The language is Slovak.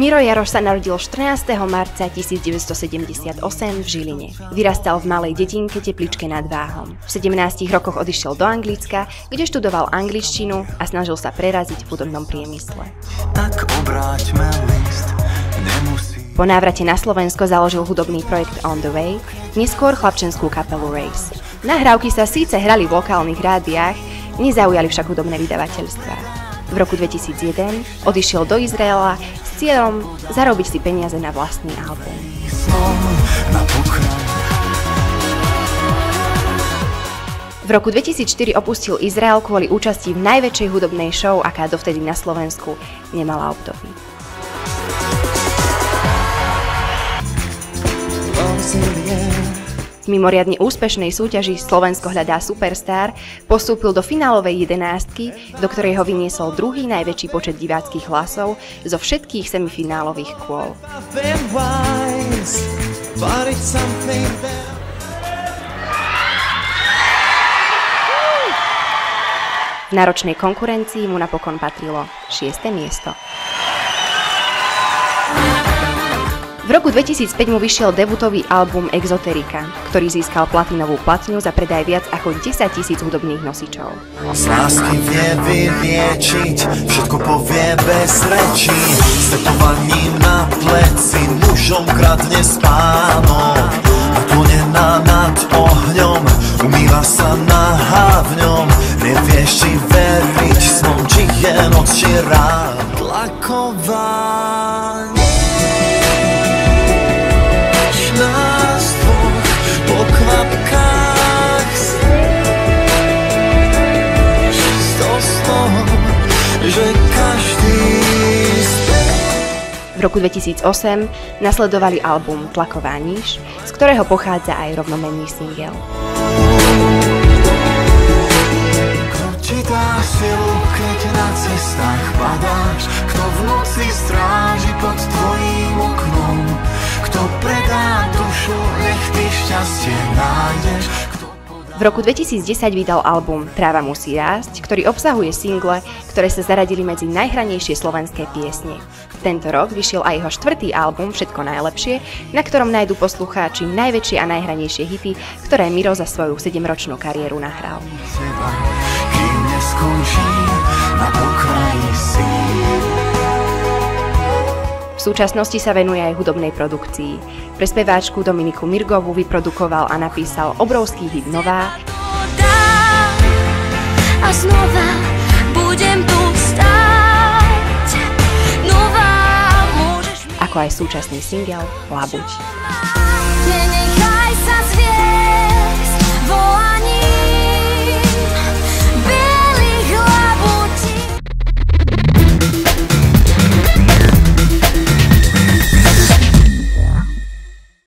Miro Jaroš sa narodil 14. marca 1978 v Žiline. Vyrastal v malej dedinke Tepličke nad Váhom. V 17 rokoch odišiel do Anglicka, kde študoval angličtinu a snažil sa preraziť v hudobnom priemysle. Po návrate na Slovensko založil hudobný projekt On the Way, neskôr chlapčenskú kapelu Race. Nahrávky sa síce hrali v lokálnych rádiách, nezaujali však hudobné vydavateľstvá. V roku 2001 odišiel do Izraela s cieľom zarobiť si peniaze na vlastný album. V roku 2004 opustil Izrael kvôli účasti v najväčšej hudobnej show, aká dovtedy na Slovensku nemala období. V mimoriadne úspešnej súťaži Slovensko hľadá superstar postúpil do finálovej 11, do ktorej ho vyniesol druhý najväčší počet diváckych hlasov zo všetkých semifinálových kôl. V náročnej konkurencii mu napokon patrilo 6. miesto. V roku 2005 mu vyšiel debutový album Exoterika, ktorý získal platinovú platňu za predaj viac ako 10 000 hudobných nosičov. Z lásky vie vyliečiť, všetko povie bez rečí. Stetovaním na pleci, mužom kradne spánok. Uklonená nad ohňom, umýva sa nahá v ňom. Nevieš, či veriť snom, či je noc, či ráno. Tlakovanie V roku 2008 nasledovali album Tlaková níž, z ktorého pochádza aj rovnomenný single. Kto ti dá silu, keď na cestách padáš? Kto v noci stráži pod tvojím oknom? Kto predá dušu, nech ty šťastie nájdeš? V roku 2010 vydal album Tráva musí rásť, ktorý obsahuje single, ktoré sa zaradili medzi najhranejšie slovenské piesne. Tento rok vyšiel aj jeho štvrtý album Všetko najlepšie, na ktorom nájdu poslucháči najväčšie a najhranejšie hity, ktoré Miro za svoju 7-ročnú kariéru nahral. Kým neskončí na okraji síl. V súčasnosti sa venuje aj hudobnej produkcii. Pre speváčku Dominiku Mirgovú vyprodukoval a napísal obrovský hit Nová a znova budem tu stáť. Nová, ako aj súčasný single Labuť.